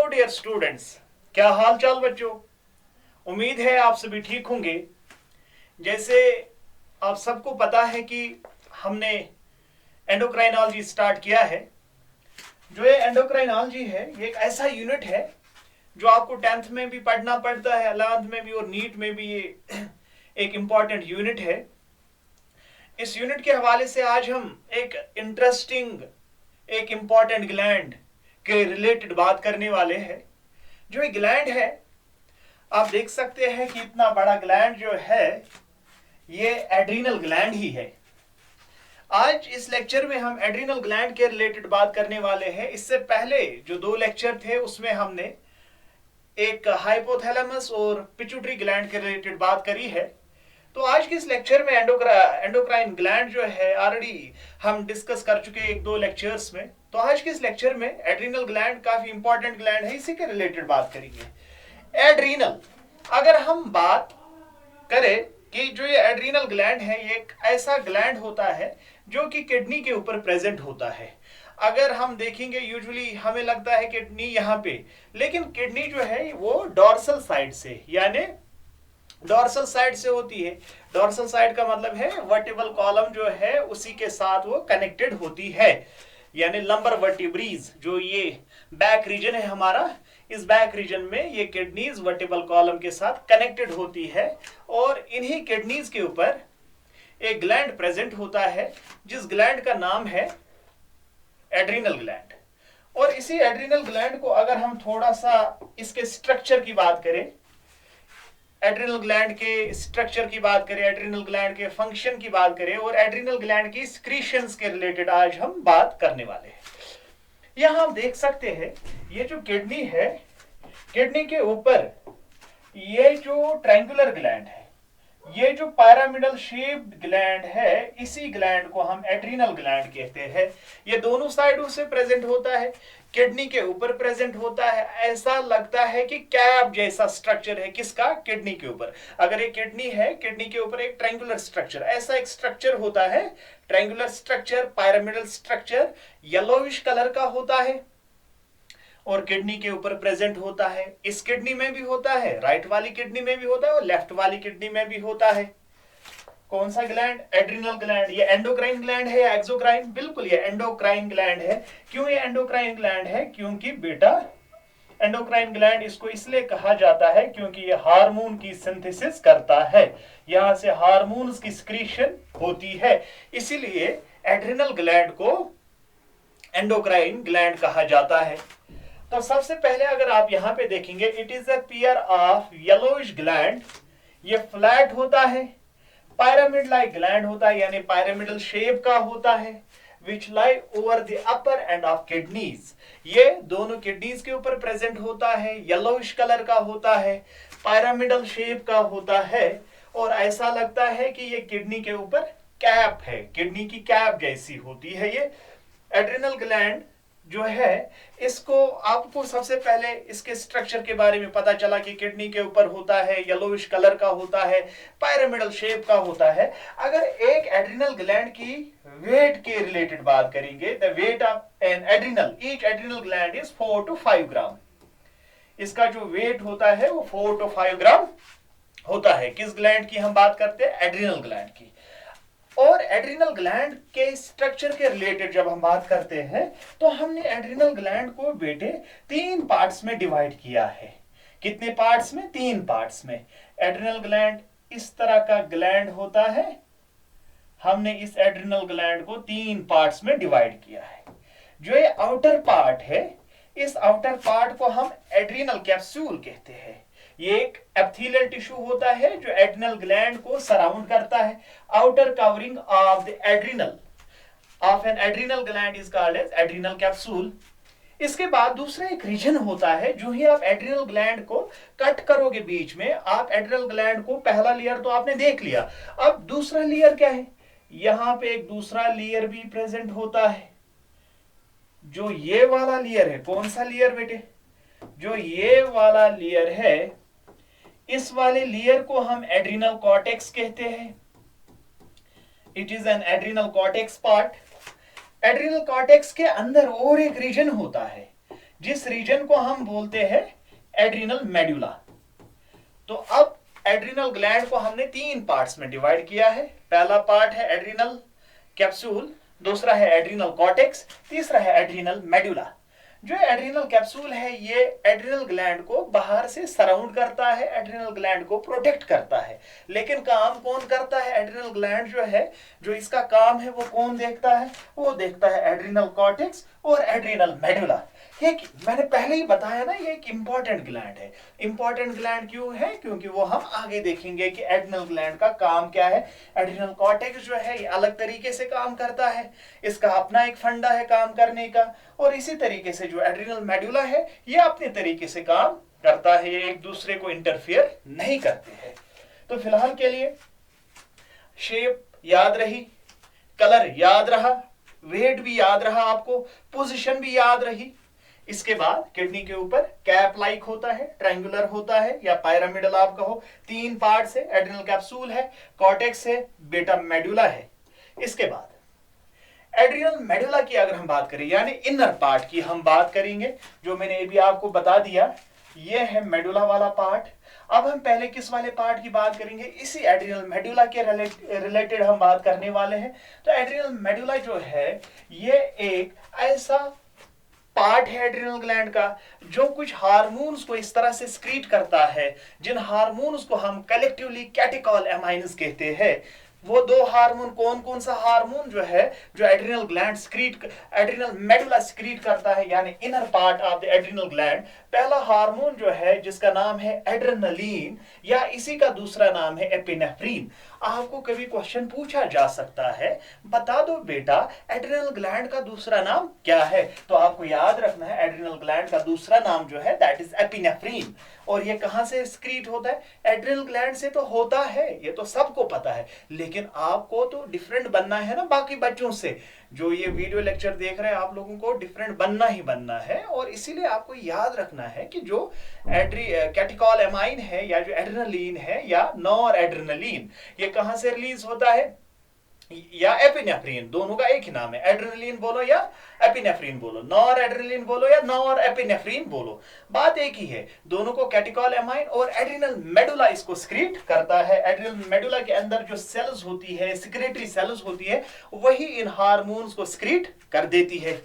Dear students, क्या हाल चाल बच्चों। उम्मीद है आप सभी ठीक होंगे। जैसे आप सबको पता है कि हमने एंडोक्राइनोलॉजी स्टार्ट किया है। जो ये एंडोक्राइनोलॉजी है ये एक ऐसा यूनिट है जो आपको 10th में भी पढ़ना पड़ता है, 11th में भी और नीट में भी। ये एक इम्पॉर्टेंट यूनिट है। इस यूनिट के हवाले से आज हम एक इंटरेस्टिंग, एक इम्पॉर्टेंट ग्लैंड के रिलेटेड बात करने वाले हैं। जो ये ग्लैंड है, आप देख सकते हैं कि इतना बड़ा ग्लैंड जो है ये एड्रीनल ग्लैंड ही है। आज इस लेक्चर में हम एड्रीनल ग्लैंड के रिलेटेड बात करने वाले हैं। इससे पहले जो 2 लेक्चर थे उसमें हमने एक हाइपोथैलेमस और पिट्यूटरी ग्लैंड के रिलेटेड बात करी है। तो आज के इस लेक्चर में एंडोक्राइन ग्लैंड जो है ऑलरेडी हम डिस्कस कर चुके हैं 1-2 लेक्चर्स में। तो आज के इस लेक्चर में एड्रीनल ग्लैंड काफी इंपॉर्टेंट ग्लैंड है, इसी के रिलेटेड बात करेंगे। एड्रीनल, अगर हम बात करें कि जो ये एड्रीनल ग्लैंड है ये एक ऐसा ग्लैंड होता है जो कि किडनी के ऊपर प्रेजेंट होता है। अगर हम देखेंगे यूजुअली हमें लगता है किडनी यहाँ पे, लेकिन किडनी जो है वो डॉर्सल साइड से, यानी डॉर्सल साइड से होती है। डॉर्सल साइड का मतलब है वर्टिब्रल कॉलम जो है उसी के साथ वो कनेक्टेड होती है, यानी लंबर वर्टिब्रीज। जो ये बैक रीजन है हमारा, इस बैक रीजन में ये किडनीज वर्टिब्रल कॉलम के साथ कनेक्टेड होती है और इन्हीं किडनीज के ऊपर एक ग्लैंड प्रेजेंट होता है जिस ग्लैंड का नाम है एड्रीनल ग्लैंड। और इसी एड्रीनल ग्लैंड को अगर हम थोड़ा सा इसके स्ट्रक्चर की बात करें, एड्रीनल ग्लैंड के स्ट्रक्चर की बात करें, एड्रीनल ग्लैंड के फंक्शन की बात करें और एड्रीनल ग्लैंड की स्क्रीशंस के रिलेटेड आज हम बात करने वाले हैं। यहां हम देख सकते हैं ये जो किडनी है, किडनी के ऊपर ये जो ट्रायंगुलर ग्लैंड है, ये जो पिरामिडल शेप्ड ग्लैंड है, इसी ग्लैंड को हम एड्रीनल ग्लैंड कहते हैं। ये दोनों साइडों से प्रेजेंट होता है, किडनी के ऊपर प्रेजेंट होता है। ऐसा लगता है कि कैप जैसा स्ट्रक्चर है किसका, किडनी के ऊपर। अगर ये किडनी है, किडनी के ऊपर एक ट्रायंगुलर स्ट्रक्चर, ऐसा एक स्ट्रक्चर होता है। Triangular structure, pyramidal structure, yellowish colour का होता है और किडनी के ऊपर प्रेजेंट होता है। इस किडनी में भी होता है, राइट वाली किडनी में भी होता है और लेफ्ट वाली किडनी में भी होता है। कौन सा ग्लैंड? Adrenal gland. ये एंडोक्राइन ग्लैंड है या एक्सोक्राइन? बिल्कुल ये एंडोक्राइन ग्लैंड है। क्यों ये एंडोक्राइन ग्लैंड है? क्योंकि बेटा एंडोक्राइन ग्लैंड इसको इसलिए कहा जाता है क्योंकि ये हार्मोन की सिंथेसिस करता है, यहां से हार्मोन्स की सिक्रीशन होती है, इसीलिए एड्रीनल ग्लैंड को एंडोक्राइन ग्लैंड कहा जाता है। तो सबसे पहले अगर आप यहां पे देखेंगे, it is a pair of yellowish gland. ये फ्लैट होता है, पिरामिड लाइक ग्लैंड होता है, यानी पिरामिडल शेप का होता है, which lie over the upper end of kidneys. ये दोनों किडनीज के ऊपर प्रेजेंट होता है, येलोइश कलर का होता है, पिरामिडल शेप का होता है और ऐसा लगता है कि ये किडनी के ऊपर कैप है, किडनी की कैप जैसी होती है। ये एड्रिनल ग्लैंड जो है, इसको आपको सबसे पहले इसके स्ट्रक्चर के बारे में पता चला कि किडनी के ऊपर होता है, येलोविश कलर का होता है, पिरामिडल शेप का होता है। अगर एक एड्रिनल ग्लैंड की वेट के रिलेटेड बात करेंगे, the weight of an adrenal, each adrenal gland is 4 to 5 gram. इसका जो वेट होता है वो 4 to 5 ग्राम होता है। किस ग्लैंड की हम बात करते हैं? एड्रिनल ग्लैंड की। और एड्रिनल ग्लैंड के स्ट्रक्चर के रिलेटेड जब हम बात करते हैं तो हमने एड्रिनल ग्लैंड को बेटे 3 पार्ट्स में डिवाइड किया है। कितने पार्ट्स में? 3 पार्ट्स में। एड्रिनल ग्लैंड इस तरह का ग्लैंड होता है, हमने इस एड्रिनल ग्लैंड को 3 पार्ट्स में डिवाइड किया है। जो ये आउटर पार्ट है, इस आउटर पार्ट को हम एड्रिनल कैप्सूल कहते हैं। ये एक एपिथेलियल टिश्यू होता है जो एड्रिनल ग्लैंड को सराउंड करता है। Outer covering of the adrenal of an adrenal gland is called as adrenal capsule. इसके बाद दूसरा एक रीजन होता है, जो ही आप एड्रिनल ग्लैंड को कट करोगे बीच में, आप एड्रिनल ग्लैंड को पहला लेयर तो आपने देख लिया, अब दूसरा लेयर क्या है? यहां पे एक दूसरा लेयर भी प्रेजेंट होता है। जो ये वाला लेयर है, कौन सा लेयर बेटे? जो ये वाला लेयर है, इस वाले लेयर को हम एड्रिनल कॉर्टेक्स कहते हैं। It is an adrenal cortex part. Adrenal cortex के अंदर और एक रीजन होता है, जिस रीजन को हम बोलते हैं एड्रिनल मेडुला। तो अब एड्रिनल ग्लैंड को हमने 3 पार्ट्स में डिवाइड किया है। पहला पार्ट है एड्रिनल कैप्सूल, दूसरा है एड्रिनल कॉर्टेक्स, तीसरा है एड्रिनल मेडुला। जो एड्रिनल कैप्सूल है ये एड्रिनल ग्लैंड को बाहर से सराउंड करता है, एड्रिनल ग्लैंड को प्रोटेक्ट करता है। लेकिन काम कौन करता है? एड्रिनल ग्लैंड जो है, जो इसका काम है वो कौन देखता है? वो देखता है एड्रिनल कॉर्टेक्स और एड्रिनल मेडुला। ये मैंने पहले ही बताया ना, ये एक इंपॉर्टेंट ग्लैंड है। इंपॉर्टेंट ग्लैंड क्यों है? क्योंकि वो हम आगे देखेंगे कि एड्रिनल ग्लैंड का काम क्या है। एड्रिनल कॉर्टेक्स जो है ये अलग तरीके से काम करता है, इसका अपना एक फंडा है काम करने का, और इसी तरीके से जो एड्रिनल मेडुला है ये अपने तरीके से काम करता है, ये एक दूसरे को इंटरफियर नहीं करते हैं। तो फिलहाल के लिए शेप याद रही, कलर याद रहा, वेट भी याद रहा, आपको पोजीशन भी याद रही। इसके बाद किडनी के ऊपर कैप लाइक होता है, ट्रायंगुलर होता है या पिरामिडल आप कहो। 3 पार्ट्स है, एड्रिनल कैप्सूल है, कॉर्टेक्स है, बेटा मेडुला है। इसके बाद एड्रिनल मेडुला की अगर हम बात करें, यानी इनर पार्ट की हम बात करेंगे, जो मैंने अभी आपको बता दिया, ये है मेडुला वाला पार्ट। अब हम पहले किस वाले पार्ट की बात करेंगे? इसी एड्रिनल मेडुला के रिलेटेड हम बात करने वाले हैं। तो एड्रिनल मेडुला जो है ये एक ऐसा पार्ट है एड्रिनल ग्लैंड का जो कुछ हार्मोन्स को इस तरह से स्क्रीट करता है, जिन हार्मोन्स को हम कलेक्टिवली कैटेकोलेमाइन्स कहते हैं। वो 2 हार्मोन कौन कौन सा हार्मोन जो है, जो एड्रिनल ग्लैंड एड्रिनल मेडुला स्क्रीट करता है, यानी inner part of the adrenal gland. पहला हार्मोन जो है जिसका नाम है एड्रेनलिन, या इसी का दूसरा नाम है एपिनेफ्रीन। आपको कभी क्वेश्चन पूछा जा सकता है, बता दो बेटा एड्रिनल ग्लैंड का दूसरा नाम क्या है? तो आपको याद रखना है एड्रिनल ग्लैंड का दूसरा नाम जो है दैट इज एपिनेफ्रीन। और ये कहां से स्क्रीट होता है? एड्रिनल ग्लैंड से तो होता है, ये तो सबको पता है, लेकिन आपको तो डिफरेंट बनना है ना बाकी बच्चों से। जो ये वीडियो लेक्चर देख रहे हैं आप लोगों को डिफरेंट बनना ही बनना है, और इसीलिए आपको याद रखना है कि जो कैटेकोलेमाइन है या जो एड्रेनलिन है या नॉर एड्रेनलिन, ये कहां से रिलीज होता है? या एपिनेफ्रीन, दोनों का एक ही नाम है। एड्रेनलिन बोलो या एपिनेफ्रीन बोलो, नॉर एड्रेनलिन बोलो या नॉर एपिनेफ्रीन बोलो, बात एक ही है। दोनों को कैटेकोलेमाइन और एड्रिनल मेडुला इसको स्क्रीट करता है। एड्रिनल मेडुला के अंदर जो सेल्स होती है, सिक्रेटरी सेल्स होती है, वही इन हार्मोन्स को स्क्रीट कर देती है।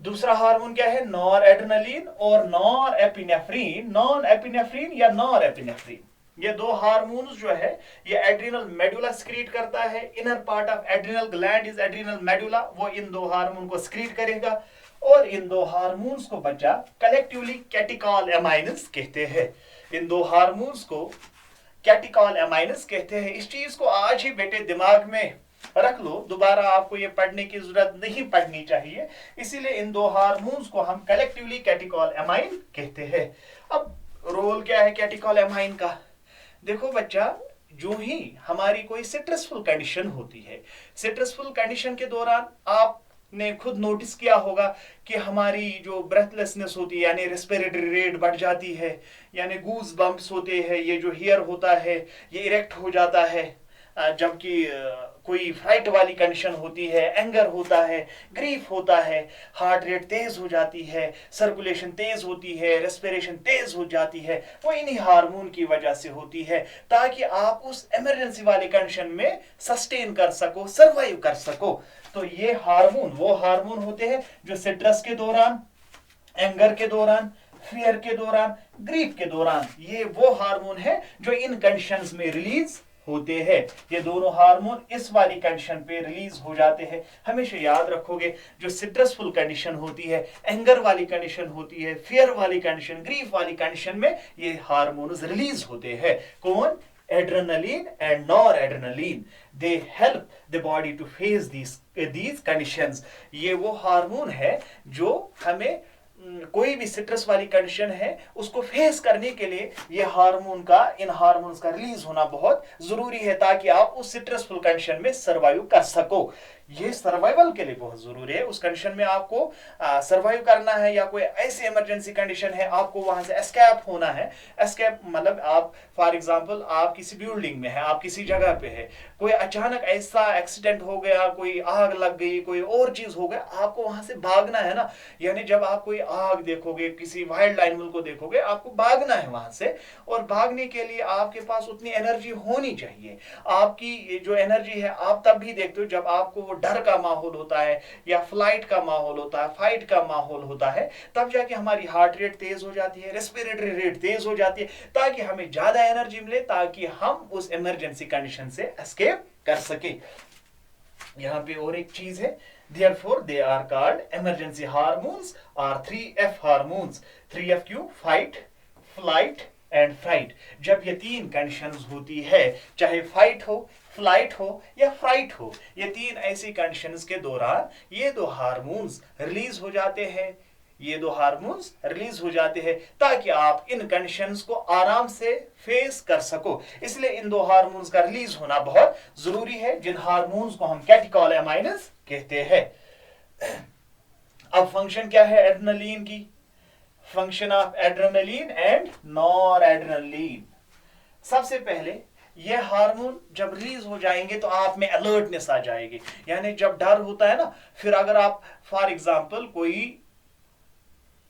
दूसरा हार्मोन क्या है? नॉर एड्रेनलिन और नॉर एपिनेफ्रीन। नॉन एपिनेफ्रीन या नॉर एपिनेफ्रीन, ये 2 हार्मोन्स जो है ये एड्रिनल मेडुला स्क्रीट करता है। Inner part of adrenal gland is adrenal medulla, वो इन 2 हार्मोन को स्क्रीट करेगा, और इन 2 हार्मोन्स को बच्चा कलेक्टिवली कैटेकोलेमाइन्स कहते हैं। इन 2 हार्मोन्स को कैटेकोलेमाइन्स कहते हैं। इस चीज को आज ही बेटे दिमाग में रख लो, दोबारा आपको ये पढ़ने की जरूरत नहीं पड़नी चाहिए। इसीलिए इन 2 हार्मोन्स को हम कलेक्टिवली कैटेकोलेमाइन कहते हैं। अब रोल क्या है कैटेकोलेमाइन का? देखो बच्चा, जो ही हमारी कोई स्ट्रेसफुल कंडीशन होती है, स्ट्रेसफुल कंडीशन के दौरान आपने खुद नोटिस किया होगा कि हमारी जो ब्रेथलेसनेस होती है, यानी रेस्पिरेटरी रेट बढ़ जाती है, यानी गूज बम्प्स होते हैं, ये जो हेयर होता है ये इरेक्ट हो जाता है। जबकि कोई फ्राइट वाली कंडीशन होती है, एंगर होता है, ग्रीफ होता है, हार्ट रेट तेज हो जाती है, सर्कुलेशन तेज होती है, रेस्पिरेशन तेज हो जाती है, वो इन्हीं हार्मोन की वजह से होती है, ताकि आप उस इमरजेंसी वाली कंडीशन में सस्टेन कर सको, सर्वाइव कर सको। तो ये हार्मोन वो हार्मोन होते हैं जो स्ट्रेस के दौरान, एंगर के दौरान, फियर के दौरान, ग्रीफ के दौरान, ये वो हार्मोन है जो इन कंडीशंस में रिलीज होते हैं। ये दोनों हार्मोन इस वाली कंडीशन पे रिलीज हो जाते हैं। हमेशा याद रखोगे, जो स्ट्रेसफुल कंडीशन होती है, एंगर वाली कंडीशन होती है, फियर वाली कंडीशन, ग्रीफ वाली कंडीशन में ये हार्मोन्स रिलीज होते हैं। कौन? Adrenaline and noradrenaline. They help the body to face these conditions। ये वो हार्मोन है जो हमें कोई भी स्ट्रेस वाली कंडीशन है उसको फेस करने के लिए ये इन हार्मोन्स का रिलीज होना बहुत जरूरी है, ताकि आप उस स्ट्रेसफुल कंडीशन में सर्वाइव कर सको। ये सर्वाइवल के लिए बहुत जरूरी है। उस कंडीशन में आपको सर्वाइव करना है, या कोई ऐसी इमरजेंसी कंडीशन है आपको वहां से एस्केप होना है। एस्केप मतलब आप फॉर एग्जांपल आप किसी बिल्डिंग में है, आप किसी जगह पे है, कोई अचानक ऐसा एक्सीडेंट हो गया, कोई आग लग गई, कोई और चीज हो गया, आपको वहां से भागना है ना। यानी जब आप कोई आग देखोगे, किसी वाइल्ड एनिमल को देखोगे, आपको भागना है वहां से। और भागने के लिए आपके पास उतनी एनर्जी होनी चाहिए। आपकी जो एनर्जी है आप तब भी देखते हो जब आपको वो डर का माहौल होता है, या फ्लाइट का माहौल होता है, फाइट का माहौल होता है, तब जाके हमारी हार्ट रेट तेज हो जाती है, रेस्पिरेटरी रेट तेज हो जाती है, ताकि हमें ज्यादा एनर्जी मिले, ताकि हम उस इमरजेंसी कंडीशन से एस्केप कर सके। यहां पे और एक चीज है, therefore they are called emergency hormones or 3F hormones। 3F क्यों? Fight, flight and fright. जब ये तीन कंडीशंस होती है, चाहे फाइट हो, फ्लाइट हो या फ्राइट हो, ये तीन ऐसी कंडीशंस के दौरान ये दो हार्मोन्स रिलीज हो जाते हैं, ये दो हार्मोन्स रिलीज हो जाते हैं, ताकि आप इन कंडीशंस को आराम से फेस कर सको। इसलिए इन दो हार्मोन्स का रिलीज होना बहुत जरूरी है, जिन हार्मोन्स को हम कैटेकोलेमाइन्स कहते हैं। अब फंक्शन क्या है एड्रेनलिन की? Function of adrenaline and nor adrenaline. सबसे पहले ये हार्मोन जब रिलीज हो जाएंगे तो आप में अलर्टनेस आ जाएगी। यानी जब डर होता है ना, फिर अगर आप फॉर एग्जांपल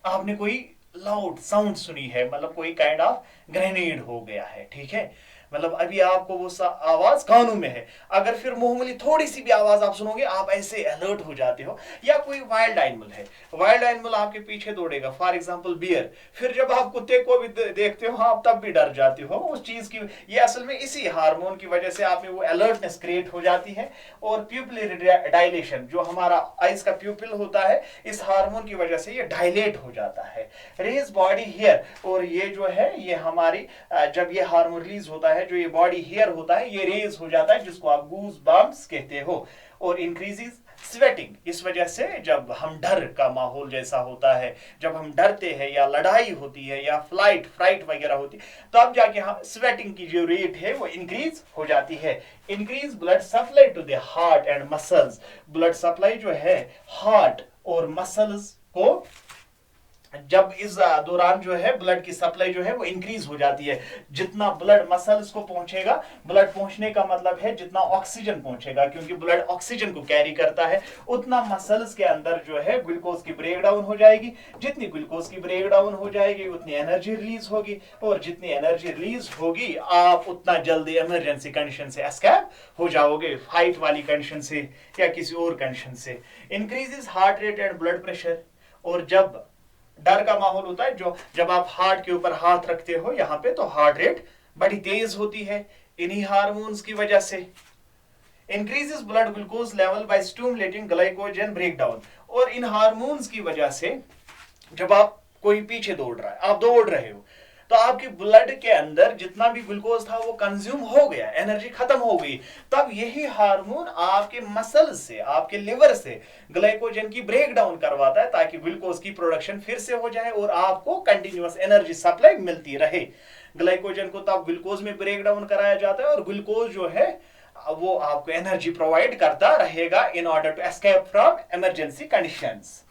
आपने कोई लाउड साउंड सुनी है, मतलब कोई काइंड ऑफ ग्रेनेड हो गया है, ठीक है, मतलब अभी आपको वो आवाज कानों में है, अगर फिर मामूली थोड़ी सी भी आवाज आप सुनोगे आप ऐसे अलर्ट हो जाते हो। या कोई वाइल्ड एनिमल है, वाइल्ड एनिमल आपके पीछे दौड़ेगा, फॉर एग्जांपल बियर, फिर जब आप कुत्ते को भी देखते हो आप तब भी डर जाते हो उस चीज की। ये असल में इसी हार्मोन की वजह से आप में वो अलर्टनेस क्रिएट हो जाती है। और प्यूपिल डायलेशन, जो हमारा आइज का प्यूपिल होता है, इस हार्मोन की वजह से ये डायलेट हो जाता है। रेज बॉडी हेयर, और ये जो है ये हमारी जब ये हार्मोन रिलीज होता है, जो ये बॉडी हेयर होता है ये रेज हो जाता है, जिसको आप गूज बम्प्स कहते हो। और इंक्रीजेस स्वेटिंग, इस वजह से जब हम डर का माहौल जैसा होता है, जब हम डरते हैं या लड़ाई होती है या फ्राइट वगैरह होती है, तो अब जाके हम स्वेटिंग की जो रेट है वो इंक्रीज हो जाती है। Increase blood supply to the heart and muscles. Blood supply जो है हार्ट और मसल्स को, जब इस दौरान जो है ब्लड की सप्लाई जो है वो इंक्रीज हो जाती है। जितना ब्लड मसल्स को पहुंचेगा, ब्लड पहुंचने का मतलब है जितना ऑक्सीजन पहुंचेगा, क्योंकि ब्लड ऑक्सीजन को कैरी करता है, उतना मसल्स के अंदर जो है ग्लूकोज की ब्रेक डाउन हो जाएगी। जितनी ग्लूकोज की ब्रेक डाउन हो जाएगी उतनी एनर्जी रिलीज होगी, और जितनी एनर्जी रिलीज होगी आप उतना जल्दी इमरजेंसी कंडीशन से एस्केप हो जाओगे, फाइट वाली कंडीशन से या किसी और कंडीशन से। Increases heart rate and blood pressure, और जब डर का माहौल होता है, जो जब आप हार्ट के ऊपर हाथ रखते हो यहाँ पे, तो हार्ट रेट बड़ी तेज होती है इन्हीं हार्मोन्स की वजह से। Increases blood glucose level by stimulating glycogen breakdown, और इन हार्मोन्स की वजह से जब आप कोई पीछे दौड़ रहा है, आप दौड़ रहे हो, तो आपके ब्लड के अंदर जितना भी ग्लूकोज था वो कंज्यूम हो गया, एनर्जी खत्म हो गई। तब यही हार्मोन आपके मसल से, आपके लिवर से ग्लाइकोजन की ब्रेक डाउन करवाता है, ताकि ग्लूकोज की प्रोडक्शन फिर से हो जाए और आपको कंटिन्यूअस एनर्जी सप्लाई मिलती रहे। ग्लाइकोजन को तब ग्लूकोज में ब्रेक डाउन कराया जाता है, और ग्लूकोज जो है वो आपको एनर्जी प्रोवाइड करता रहेगा in order to escape from emergency conditions.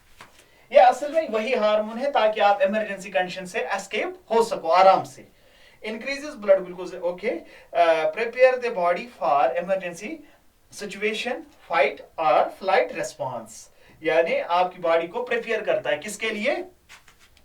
ये असल में वही हार्मोन है ताकि आप इमरजेंसी कंडीशन से एस्केप हो सको आराम से। Increases blood glucose, okay, prepare the body for emergency situation, fight और फ्लाइट रेस्पॉन्स। यानी आपकी बॉडी को प्रिपेयर करता है किसके लिए?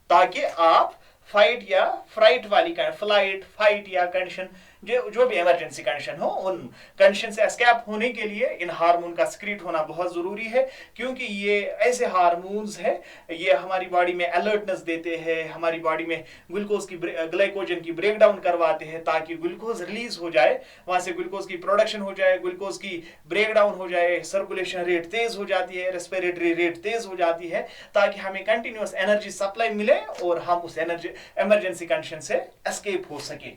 ताकि आप फाइट या फ्राइट वाली फ्लाइट, फाइट या कंडीशन, जो भी इमरजेंसी कंडीशन हो, उन कंडीशन से एस्केप होने के लिए इन हार्मोन का सिक्रीट होना बहुत जरूरी है। क्योंकि ये ऐसे हार्मोन्स है, ये हमारी बॉडी में अलर्टनेस देते हैं, हमारी बॉडी में ग्लूकोज की ग्लाइकोजन की ब्रेक डाउन करवाते हैं, ताकि ग्लूकोज रिलीज हो जाए, वहां से ग्लूकोज की प्रोडक्शन हो जाए, ग्लूकोज की ब्रेक डाउन हो जाए, सर्कुलेशन रेट तेज हो जाती है, रेस्पिरेटरी रेट तेज हो जाती है, ताकि हमें कंटिन्यूअस एनर्जी सप्लाई मिले और हम उस एनर्जी इमरजेंसी कंडीशन से एस्केप हो सके।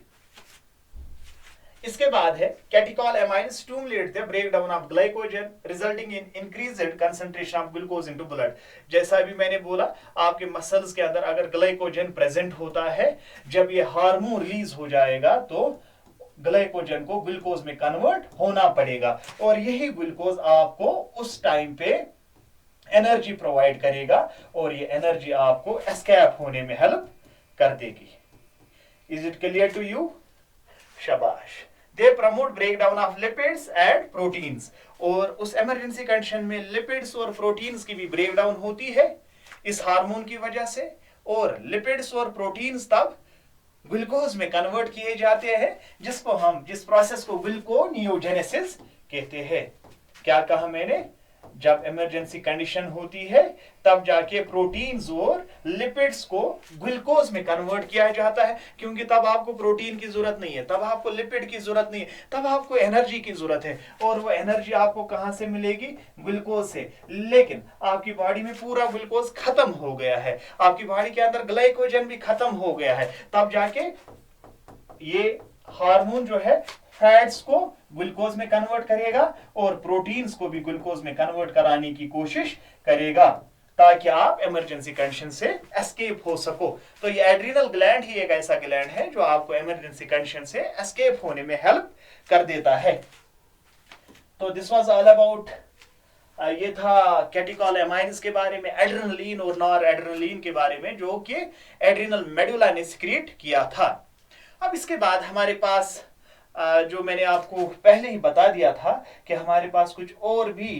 इसके बाद है catecholamine stimulate the breakdown of glycogen resulting in increased concentration of glucose into blood. जैसा अभी मैंने बोला, आपके मसल्स के अंदर अगर ग्लाइकोजन प्रेजेंट होता है, जब ये हार्मोन रिलीज हो जाएगा तो ग्लाइकोजन को ग्लूकोज में कन्वर्ट होना पड़ेगा और यही ग्लूकोज आपको उस टाइम पे एनर्जी प्रोवाइड करेगा और ये एनर्जी आपको एस्केप होने में हेल्प कर देगी। Is it clear to you? शाबाश। They promote breakdown of lipids and proteins, और उस इमरजेंसी कंडीशन में लिपिड्स और प्रोटीन्स की भी ब्रेकडाउन होती है इस हार्मोन की वजह से, और लिपिड्स और प्रोटीन्स तब ग्लूकोज में कन्वर्ट किए जाते हैं जिस प्रोसेस को ग्लूकोनियोजेनेसिस कहते हैं। क्या कहा मैंने? जब इमरजेंसी कंडीशन होती है तब जाके प्रोटीन्स और लिपिड्स को ग्लूकोज में कन्वर्ट किया जाता है, क्योंकि तब आपको प्रोटीन की जरूरत नहीं है, तब आपको लिपिड की जरूरत नहीं है, तब आपको एनर्जी की जरूरत है, और वो एनर्जी आपको कहां से मिलेगी? ग्लूकोज से। लेकिन आपकी बॉडी में पूरा ग्लूकोज खत्म हो गया है, आपकी बॉडी के अंदर ग्लाइकोजन भी खत्म हो गया है, तब जाके ये हार्मोन जो है फैट्स को ग्लूकोज में कन्वर्ट करेगा और प्रोटीन्स को भी ग्लूकोज में कन्वर्ट कराने की कोशिश करेगा ताकि आप इमरजेंसी कंडीशन से एस्केप हो सको। तो ये एड्रिनल ग्लैंड ही एक ऐसा ग्लैंड है जो आपको इमरजेंसी कंडीशन से एस्केप होने में हेल्प कर देता है। तो दिस वाज ऑल अबाउट, ये था कैटेकोलामाइन्स के बारे में, एड्रेनलिन और नॉर एड्रेनलिन के बारे में, जो कि एड्रिनल मेडुला ने सीक्रेट किया था। अब इसके बाद हमारे पास जो मैंने आपको पहले ही बता दिया था कि हमारे पास कुछ और भी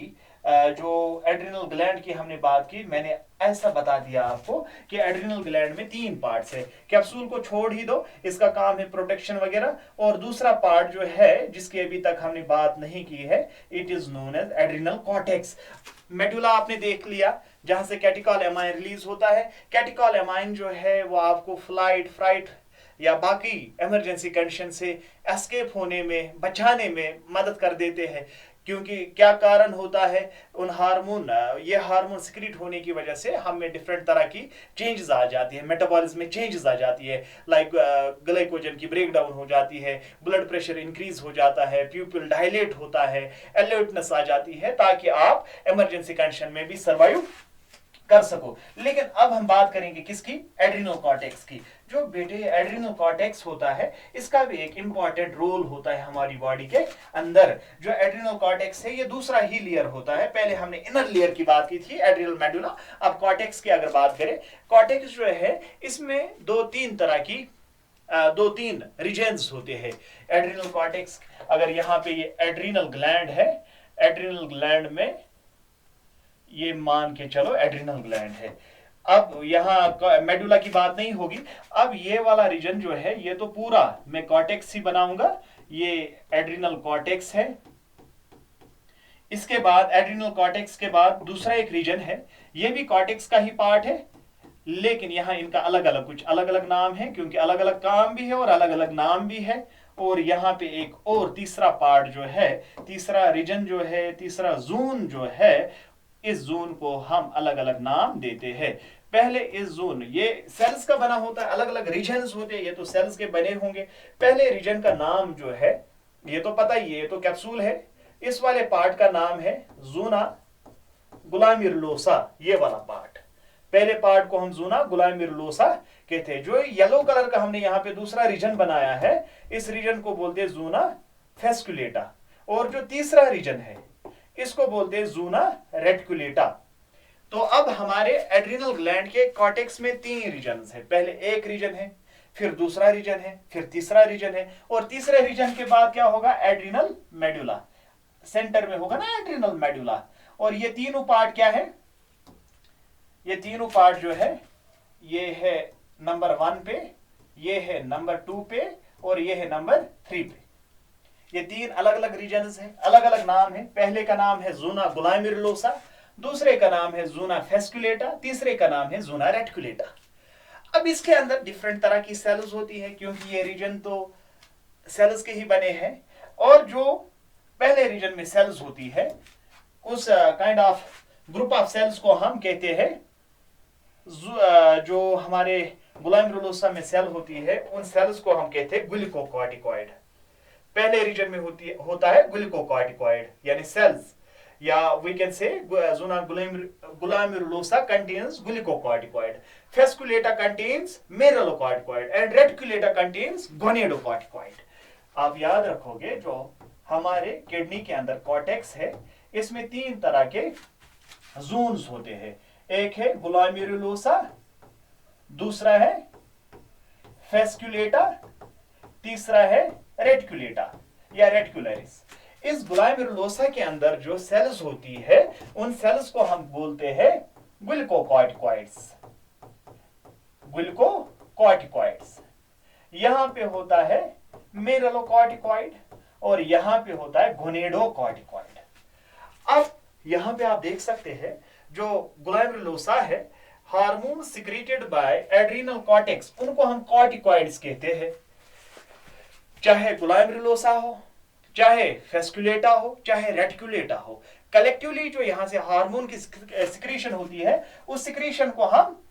जो एड्रिनल ग्लैंड की हमने बात की, मैंने ऐसा बता दिया आपको कि एड्रिनल ग्लैंड में 3 पार्ट्स है। कैप्सूल को छोड़ ही दो, इसका काम है प्रोटेक्शन वगैरह, और दूसरा पार्ट जो है जिसकी अभी तक हमने बात नहीं की है, it is known as adrenal cortex. Medulla आपने देख लिया जहां से कैटेकोलामाइन रिलीज होता है। कैटेकोलामाइन जो है वो आपको फ्लाइट, फ्राइट या बाकी इमरजेंसी कंडीशन से एस्केप होने में, बचाने में मदद कर देते हैं, क्योंकि क्या कारण होता है? ये हार्मोन सिक्रीट होने की वजह से हमें डिफरेंट तरह की चेंजेस आ जाती है, मेटाबॉलिज्म में चेंजेस आ जाती है, लाइक ग्लाइकोजन की ब्रेकडाउन हो जाती है, ब्लड प्रेशर इंक्रीज हो जाता है, प्यूपिल डायलेट होता है, अलर्टनेस आ जाती है, ताकि आप इमरजेंसी कंडीशन में भी सर्वाइव कर सको। लेकिन अब हम बात करेंगे किसकी? एड्रिनल कॉर्टेक्स की। जो बेटे एड्रिनल कॉर्टेक्स होता है, इसका भी एक इंपॉर्टेंट रोल होता है हमारी बॉडी के अंदर। जो एड्रिनल कॉर्टेक्स है ये दूसरा ही लेयर होता है। पहले हमने इनर लेयर की बात की थी, एड्रिनल मेडुला। अब कॉर्टेक्स की अगर बात करें, कॉर्टेक्स जो है इसमें 2-3 रीजन्स होते हैं एड्रिनल कॉर्टेक्स। अगर यहाँ पे ये एड्रिनल ग्लैंड है, एड्रिनल ग्लैंड में ये मान के चलो एड्रिनल ग्लैंड है। अब यहाँ मेडुला की बात नहीं होगी। अब ये वाला रीजन जो है ये तो पूरा मैं कॉर्टेक्स ही बनाऊंगा, ये एड्रिनल कॉर्टेक्स है। इसके बाद एड्रिनल कॉर्टेक्स के बाद दूसरा एक रीजन है, ये भी कॉर्टेक्स का ही पार्ट है, लेकिन यहाँ इनका अलग अलग कुछ अलग अलग नाम है, क्योंकि अलग अलग काम भी है और अलग अलग नाम भी है। और यहाँ पे एक और तीसरा पार्ट जो है, तीसरा रीजन जो है, तीसरा जोन जो है, इस जोन को हम अलग अलग नाम देते हैं। पहले इस जोन, ये सेल्स का बना होता है, अलग अलग रीजन्स होते हैं, ये तो सेल्स के बने होंगे। पहले रीजन का नाम जो है ये तो पता ही है, ये तो कैप्सूल है। इस वाले पार्ट का नाम है ज़ोना ग्लोमेरुलोसा, ये वाला पार्ट। पहले पार्ट को हम ज़ोना ग्लोमेरुलोसा कहते हैं। जो येलो कलर का हमने यहाँ पे दूसरा रीजन बनाया है, इस रीजन को बोलते हैं ज़ोना फेस्कुलेटा। और जो तीसरा रीजन है इसको बोलते हैं ज़ोना रेटिकुलेटा। तो अब हमारे एड्रिनल ग्लैंड के कॉर्टेक्स में 3 रीजन्स है। पहले एक रीजन है, फिर दूसरा रीजन है, फिर तीसरा रीजन है, और तीसरे रीजन के बाद क्या होगा? Adrenal medulla. सेंटर में होगा ना एड्रिनल मेडुला। और ये तीनों पार्ट क्या है? ये तीनों पार्ट जो है ये है नंबर 1 पे, ये है नंबर 2 पे, और ये है नंबर 3 पे। ये 3 अलग अलग रीजन्स हैं, अलग अलग नाम है। पहले का नाम है ज़ोना ग्लोमेरुलोसा, दूसरे का नाम है ज़ोना फेस्कुलेटा, तीसरे का नाम है ज़ोना रेटिकुलेटा। अब इसके अंदर डिफरेंट तरह की सेल्स होती है, क्योंकि ये रीजन तो सेल्स के ही बने हैं। और जो पहले रीजन में सेल्स होती है, उस kind of group of cells को हम कहते हैं, जो हमारे ग्लोमेरुलोसा में सेल होती है, उन सेल्स को हम कहते हैं ग्लूकोकॉर्टिकॉइड। पहले रीजन में होता है ग्लूकोकॉर्टिकॉइड यानी सेल्स, या we can say zona glomerulosa contains glucocorticoid, fasciculata contains mineralocorticoid, and reticulata contains gonadocorticoid. आप याद रखोगे जो हमारे किडनी के अंदर कॉर्टेक्स है, इसमें 3 तरह के जोन्स होते हैं। एक है ग्लोमेरुलोसा, दूसरा है फेस्कुलेटा, तीसरा है रेटिकुलेटा या रेटिकुलरिस। इस ग्लोमेरुलोसा के अंदर जो सेल्स होती है उन सेल्स को हम बोलते हैं ग्लूकोकॉर्टिकॉइड्स। ग्लूकोकॉर्टिकॉइड्स। यहां पे होता है मेरलोकॉर्टिकॉइड और यहां पे होता है गोनेडोकॉर्टिकॉइड। अब यहां पे आप देख सकते हैं जो ग्लोमेरुलोसा है, hormone secreted by adrenal cortex, उनको हम कॉर्टिकॉइड्स कहते हैं। चाहे ग्लोमेरुलोसा हो, चाहे फेस्कुलेटा हो, चाहे रेटिकुलेटा हो, कलेक्टिवली जो यहां से हार्मोन की सिक्रीशन होती है उस सिक्रीशन को हम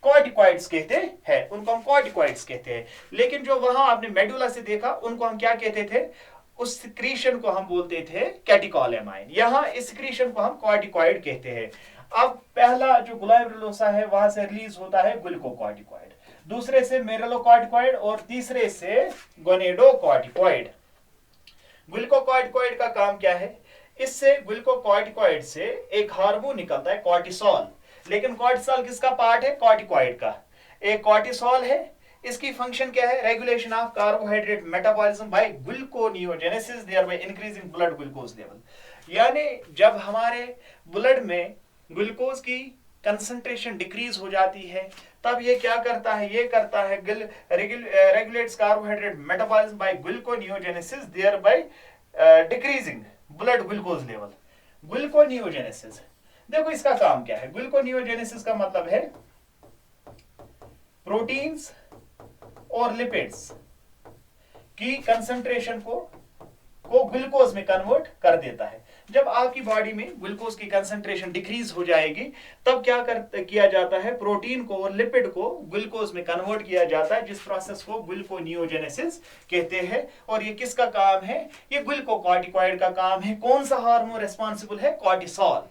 कॉर्टिकॉइड्स कहते हैं, उनको हम कॉर्टिकॉइड्स कहते हैं। लेकिन जो वहां आपने मेडुला से देखा उनको हम क्या कहते थे, उस सिक्रीशन को हम बोलते थे कैटिकोलेमाइन। यहां इस सिक्रीशन को हम कॉर्टिकॉइड कहते हैं। अब पहला जो ग्लोमेरुलोसा है वहां से रिलीज होता है ग्लूकोकॉर्टिकॉइड, दूसरे से मेरलोकॉर्टिकॉइड और तीसरे से गोनेडोकॉर्टिकॉइड। ग्लूकोकॉर्टिकॉइड का काम क्या है, इससे ग्लूकोकॉर्टिकॉइड से एक हार्मोन निकलता है कॉर्टिसोल। लेकिन कॉर्टिसोल किसका पार्ट है, कॉर्टिकॉइड का। एक कॉर्टिसोल है, इसकी फंक्शन क्या है, regulation of carbohydrate metabolism by gluconeogenesis, thereby increasing blood glucose level. यानी जब हमारे ब्लड में ग्लूकोज की कंसंट्रेशन डिक्रीज हो जाती है तब ये क्या करता है, ये करता है regulates carbohydrate metabolism by gluconeogenesis, thereby decreasing blood glucose level. Gluconeogenesis, देखो इसका काम क्या है। ग्लूकोनियोजेनेसिस का मतलब है प्रोटीन्स और लिपिड्स की कंसंट्रेशन को ग्लूकोज में कन्वर्ट कर देता है। जब आपकी बॉडी में ग्लूकोज की कंसंट्रेशन डिक्रीज हो जाएगी तब क्या किया जाता है, प्रोटीन को और लिपिड को ग्लूकोज में कन्वर्ट किया जाता है, जिस प्रोसेस को ग्लूकोनियोजेनेसिस कहते हैं। और ये किसका काम है, ये ग्लूकोकॉर्टिकॉइड का काम है। कौन सा हार्मोन रिस्पॉन्सिबल है, कॉर्टिसोल।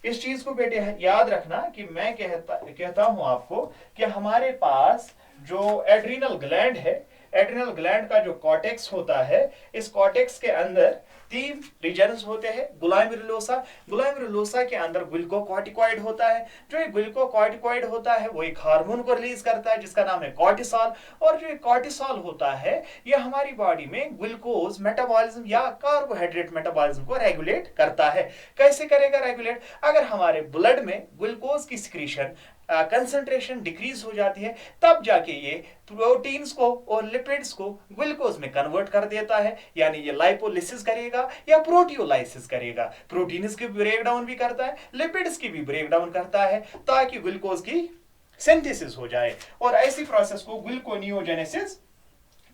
इस चीज को बेटे याद रखना कि मैं कहता हूं आपको कि हमारे पास जो एड्रिनल ग्लैंड है, एड्रिनल ग्लैंड का जो कॉर्टेक्स होता है, इस कॉर्टेक्स के अंदर 3 रीजन्स होते हैं। ग्लोमेरुलोसा के अंदर ग्लूकोकॉर्टिकॉइड होता है। जो ये ग्लूकोकॉर्टिकॉइड होता है वो एक हार्मोन को रिलीज करता है जिसका नाम है कॉर्टिसोल। और जो कॉर्टिसोल होता है ये हमारी बॉडी में ग्लूकोज मेटाबॉलिज्म या कार्बोहाइड्रेट मेटाबॉलिज्म को रेगुलेट करता है। कैसे करेगा रेगुलेट, अगर हमारे ब्लड में ग्लूकोज की सिक्रीशन कंसंट्रेशन डिक्रीज हो जाती है तब जाके ये प्रोटीन्स को और लिपिड्स को ग्लूकोज में कन्वर्ट कर देता है। यानी ये लाइपोलिसिस करेगा या प्रोटियोलाइसिस करेगा। प्रोटीन्स की ब्रेक डाउन भी करता है, लिपिड्स की भी ब्रेक डाउन करता है ताकि ग्लूकोज की सिंथेसिस हो जाए। और ऐसी प्रोसेस को ग्लूकोनियोजेनेसिस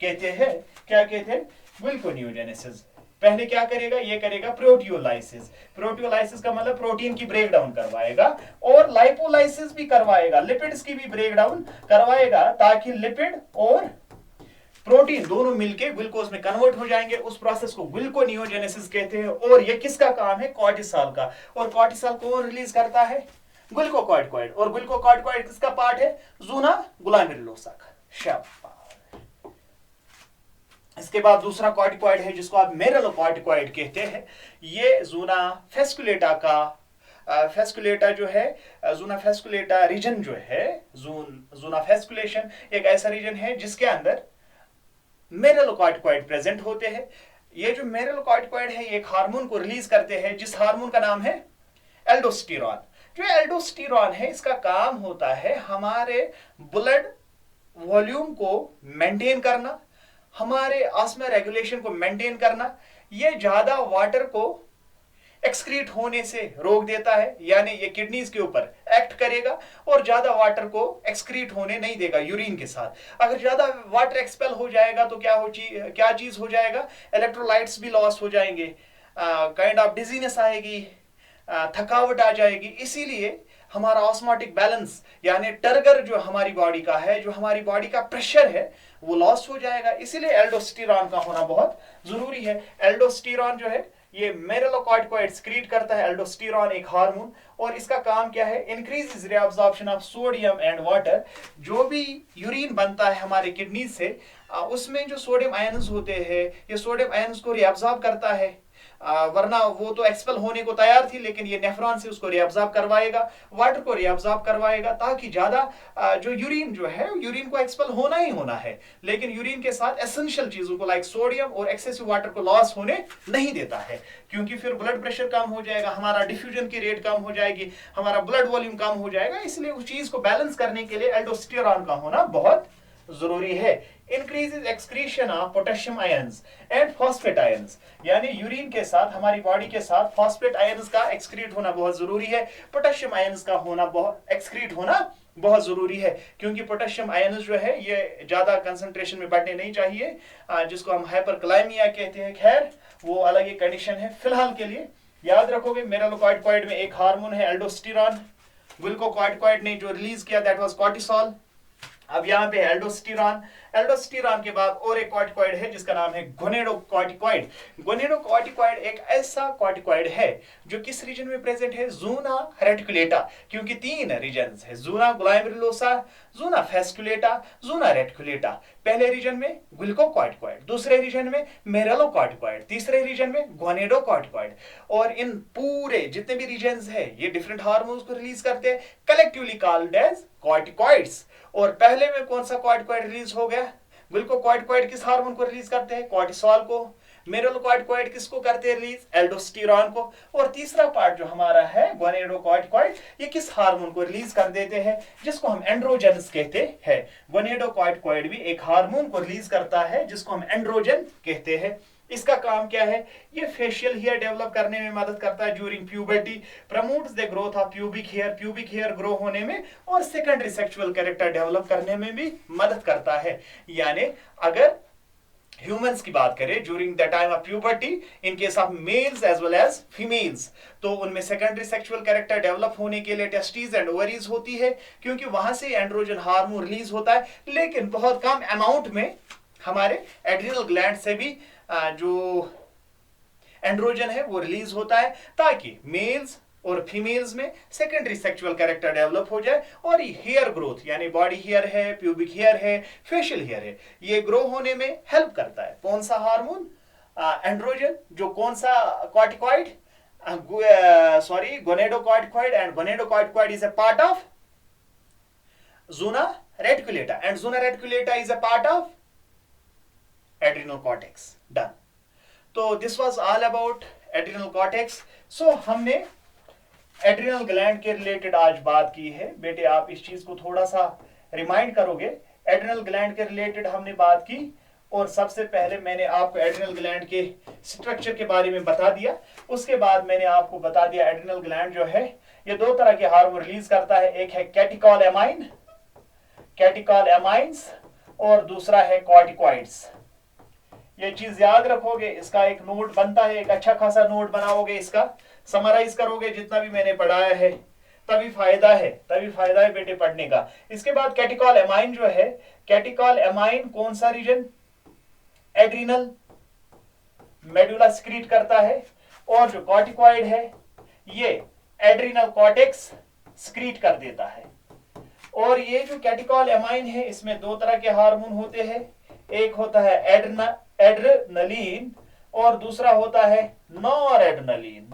कहते हैं। क्या कहते हैं, ग्लूकोनियोजेनेसिस। पहले क्या करेगा, ये करेगा प्रोटियोलाइसिस। प्रोटियोलाइसिस का मतलब प्रोटीन की ब्रेक डाउन करवाएगा और लाइपोलाइसिस भी करवाएगा, लिपिड्स की भी ब्रेक डाउन करवाएगा ताकि लिपिड और प्रोटीन दोनों मिलके ग्लूकोज में कन्वर्ट हो जाएंगे। उस प्रोसेस को ग्लूकोनियोजेनेसिस कहते हैं। और ये किसका काम है, कॉर्टिसोल का। और कॉर्टिसोल कौन रिलीज करता है, ग्लूकोकॉर्टिकॉइड। और ग्लूकोकॉर्टिकॉइड किसका पार्ट है, ज़ूना ग्लोमेरुलोसा का। शाबाश। इसके बाद दूसरा कॉर्टिकॉइड है जिसको आप मेरलोकॉर्टिकॉइड कहते हैं। ये ज़ूना फेस्कुलेटा का फेस्कुलेटा जो है, ज़ूना फेस्कुलेटा रीजन जो है, ज़ूना फेस्कुलेशन एक ऐसा रीजन है जिसके अंदर मेरलोकॉर्टिकॉइड प्रेजेंट होते हैं। ये जो मेरलोकॉर्टिकॉइड है एक हार्मोन को रिलीज करते हैं जिस हार्मोन का नाम है एल्डोस्टेरॉन। जो एल्डोस्टेरॉन है इसका काम होता है हमारे ब्लड वॉल्यूम को मेंटेन करना, हमारे आस्मा रेगुलेशन को मेंटेन करना। ये ज्यादा वाटर को एक्सक्रीट होने से रोक देता है, यानी ये किडनीज के ऊपर एक्ट करेगा और ज्यादा वाटर को एक्सक्रीट होने नहीं देगा यूरिन के साथ। अगर ज्यादा वाटर एक्सपेल हो जाएगा तो क्या चीज हो जाएगा, इलेक्ट्रोलाइट्स भी लॉस हो जाएंगे, काइंड ऑफ डिजीनेस आएगी, थकावट आ जाएगी। इसीलिए हमारा ऑस्मोटिक बैलेंस यानी टर्गर जो हमारी बॉडी का है, जो हमारी बॉडी का प्रेशर है वो लॉस हो जाएगा। इसीलिए एल्डोस्टेरॉन का होना बहुत जरूरी है। एल्डोस्टेरॉन जो है ये मिनरलोकॉर्टिकॉइड स्क्रीट करता है एल्डोस्टेरॉन, एक हार्मोन, और इसका काम क्या है, increases reabsorption of sodium and water. जो भी यूरिन बनता है हमारे किडनी से, उसमें जो सोडियम आयन्स होते हैं, ये सोडियम आयन्स को रीअब्जॉर्ब करता है। वरना वो तो एक्सपेल होने को तैयार थी, लेकिन ये नेफ्रॉन से उसको रीअब्जॉर्ब करवाएगा, वाटर को रीअब्जॉर्ब करवाएगा, ताकि ज्यादा जो यूरिन जो है, यूरिन को एक्सपेल होना ही होना है, लेकिन यूरिन के साथ एसेंशियल चीजों को लाइक सोडियम और एक्सेसिव वाटर को लॉस होने नहीं देता है, क्योंकि फिर ब्लड प्रेशर कम हो जाएगा, हमारा डिफ्यूजन की रेट कम हो जाएगी, हमारा ब्लड वॉल्यूम कम हो जाएगा। इसलिए उस चीज को बैलेंस करने के लिए एल्डोस्टेरॉन का होना बहुत जरूरी है। Increases excretion of potassium ions and phosphate ions, यानी यूरिन के साथ, हमारी बॉडी के साथ फॉस्फेट आयंस का एक्सक्रीट होना बहुत जरूरी है, पोटेशियम आयंस का होना एक्सक्रीट होना बहुत जरूरी है, क्योंकि पोटेशियम आयंस जो है ये ज्यादा कंसंट्रेशन में बढ़ने नहीं चाहिए, जिसको हम हाइपरक्लाइमिया कहते हैं। खैर वो अलग एक कंडीशन है। फिलहाल के लिए याद रखोगे, मिनरलोकॉर्टिकॉइड में एक हार्मोन है एल्डोस्टेरॉन, ग्लूकोकॉर्टिकॉइड ने जो रिलीज किया दैट वाज कॉर्टिसोल। अब यहाँ पे एल्डोस्टेरॉन, एल्डोस्टेरॉन के बाद और एक कॉर्टिकॉइड है जिसका नाम है गोनेडोकॉर्टिकॉइड। गोनेडोकॉर्टिकॉइड एक ऐसा कॉर्टिकॉइड है जो किस रीजन में प्रेजेंट है, ज़ूना रेटिकुलेटा, क्योंकि 3 रीजन्स है, ज़ूना ग्लोमेरुलोसा, ज़ूना फेस्कुलेटा, ज़ूना रेटिकुलेटा। पहले रीजन में ग्लूकोकॉर्टिकॉइड, दूसरे रीजन में मिनरलोकॉर्टिकॉइड, तीसरे रीजन में गोनेडोकॉर्टिकॉइड। और इन पूरे जितने भी रीजन्स है ये डिफरेंट हार्मोन्स को रिलीज करते हैं, कलेक्टिवली कॉल्ड एज कॉर्टिकॉइड्स। और पहले में कौन सा कॉर्टिकॉइड रिलीज हो गया, ग्लूकोकॉर्टिकॉइड किस हार्मोन को रिलीज करते हैं, कॉर्टिसोल को। मिनरलोकॉर्टिकॉइड किसको करते हैं रिलीज, एल्डोस्टेरॉन को। और तीसरा पार्ट जो हमारा है गोनेडोकॉर्टिकॉइड, ये किस हार्मोन को रिलीज कर देते हैं, जिसको हम एंड्रोजन्स कहते हैं। गोनेडोकॉर्टिकॉइड भी एक हार्मोन को रिलीज करता है जिसको हम एंड्रोजन कहते हैं। इसका काम क्या है, ये फेशियल हेयर डेवलप करने में मदद करता है during puberty, promotes the growth of pubic hair grow होने में, और सेकेंडरी सेक्सुअल कैरेक्टर डेवलप करने में भी मदद करता है। यानी अगर ह्यूमंस की बात करें during the time of puberty, in case of males as well as females, तो उनमें सेकेंडरी सेक्सुअल कैरेक्टर डेवलप होने के लिए टेस्टिस एंड ओवरीज होती है, क्योंकि वहां से एंड्रोजन हार्मोन रिलीज होता है, लेकिन बहुत कम अमाउंट में हमारे एड्रिनल ग्लैंड से भी जो एंड्रोजन है वो रिलीज होता है, ताकि मेल्स और फीमेल्स में सेकेंडरी सेक्सुअल कैरेक्टर डेवलप हो जाए, और ये हेयर ग्रोथ, यानी बॉडी हेयर है, प्यूबिक हेयर है, फेशियल हेयर है, ये ग्रो होने में हेल्प करता है। कौन सा हार्मोन, एंड्रोजन, जो कौन सा corticoid, gonadocorticoid, and gonadocorticoid is a part of zona reticularis, and zona reticularis is a part of adrenal cortex. Done. तो this was all about adrenal cortex. So हमने एड्रिनल ग्लैंड के related आज बात की है। बेटे आप इस चीज को थोड़ा सा रिमाइंड करोगे, एड्रिनल ग्लैंड के रिलेटेड हमने बात की, और सबसे पहले मैंने आपको एड्रिनल ग्लैंड के स्ट्रक्चर के बारे में बता दिया। उसके बाद मैंने आपको बता दिया एड्रिनल ग्लैंड जो है ये 2 तरह के हार्मोन रिलीज करता है, एक है कैटिकॉल एमाइन्स, और दूसरा है कॉर्टिकॉइड्स। ये चीज याद रखोगे, इसका एक नोट बनता है, एक अच्छा खासा नोट बनाओगे, इसका समराइज करोगे जितना भी मैंने पढ़ाया है, तभी फायदा है बेटे पढ़ने का। इसके बाद कैटिकॉल एमाइन जो है, कैटिकॉल एमाइन कौन सा रीजन, एड्रिनल मेडुला सिक्रीट करता है, और जो कॉर्टिकॉइड है ये एड्रिनल कॉर्टेक्स सिक्रीट कर देता है। और ये जो कैटिकॉल एमाइन है इसमें 2 तरह के हार्मोन होते हैं, एक होता है एड्रेनलिन और दूसरा होता है नॉरएड्रेनलिन।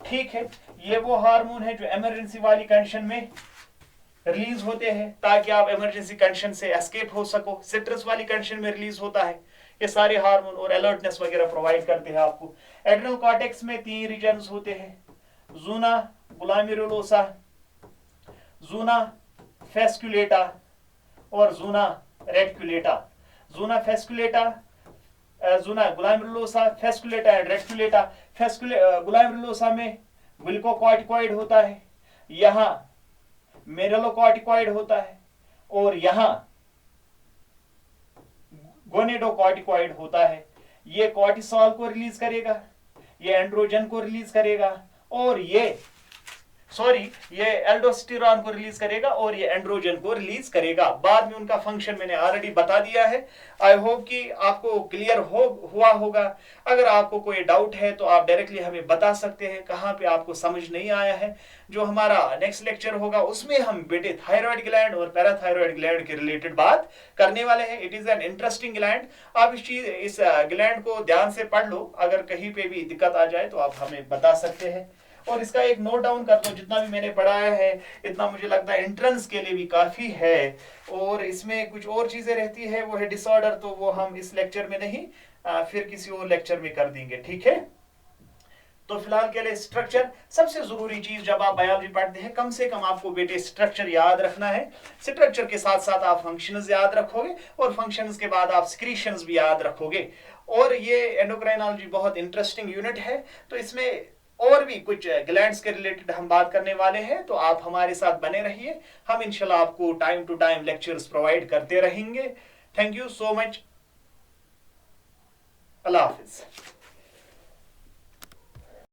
ठीक है, ये वो हार्मोन है जो इमरजेंसी वाली कंडीशन में रिलीज होते हैं, ताकि आप इमरजेंसी कंडीशन से एस्केप हो सको। सिट्रस वाली कंडीशन में रिलीज होता है ये सारे हार्मोन, और अलर्टनेस वगैरह प्रोवाइड करते हैं आपको। एड्रिनल कॉर्टेक्स में 3 रीजन्स होते हैं, ज़ूना ग्लोमेरुलोसा, ज़ूना फेस्कुलेटा और zona reticularis. Zona glomerulosa, fasciculata and reticularis. Glomerulosa में ग्लूकोकॉर्टिकॉइड होता है, यहाँ मिनरलोकॉर्टिकॉइड होता है, और यहाँ गोनेडोकॉर्टिकॉइड होता है। ये कॉर्टिसोल को रिलीज करेगा, ये एंड्रोजन को रिलीज करेगा, और ये सॉरी, ये एल्डोस्टेरॉन को रिलीज करेगा और ये एंड्रोजन को रिलीज करेगा। बाद में उनका फंक्शन मैंने ऑलरेडी बता दिया है। आई होप कि आपको क्लियर हुआ होगा। अगर आपको कोई डाउट है तो आप डायरेक्टली हमें बता सकते हैं कहाँ पे आपको समझ नहीं आया है। जो हमारा नेक्स्ट लेक्चर होगा उसमें हम बेटे थायराइड ग्लैंड और पैराथायराइड ग्लैंड के रिलेटेड बात करने वाले हैं। It is an interesting gland. आप इस ग्लैंड को ध्यान से पढ़ लो, अगर कहीं पे भी दिक्कत आ जाए तो आप हमें बता सकते हैं। और इसका एक नोट डाउन कर दो, जितना भी मैंने पढ़ाया है इतना मुझे लगता है एंट्रेंस के लिए भी काफी है। और इसमें कुछ और चीजें रहती है, वो है डिसऑर्डर, तो वो हम इस लेक्चर में नहीं, फिर किसी और लेक्चर में कर देंगे, ठीक है। तो फिलहाल के लिए स्ट्रक्चर सबसे जरूरी चीज, जब आप बायोलॉजी पढ़ते हैं कम से कम आपको बेटे स्ट्रक्चर याद रखना है। स्ट्रक्चर के साथ साथ आप फंक्शंस याद रखोगे और फंक्शंस के बाद आप सिक्रीशंस भी याद रखोगे। और ये एंडोक्राइनोलॉजी बहुत इंटरेस्टिंग यूनिट है, तो इसमें और भी कुछ ग्लैंड्स के रिलेटेड हम बात करने वाले हैं, तो आप हमारे साथ बने रहिए। हम इंशाल्लाह आपको time to time lectures provide करते रहेंगे। Thank you so much. अल्लाह हाफिज।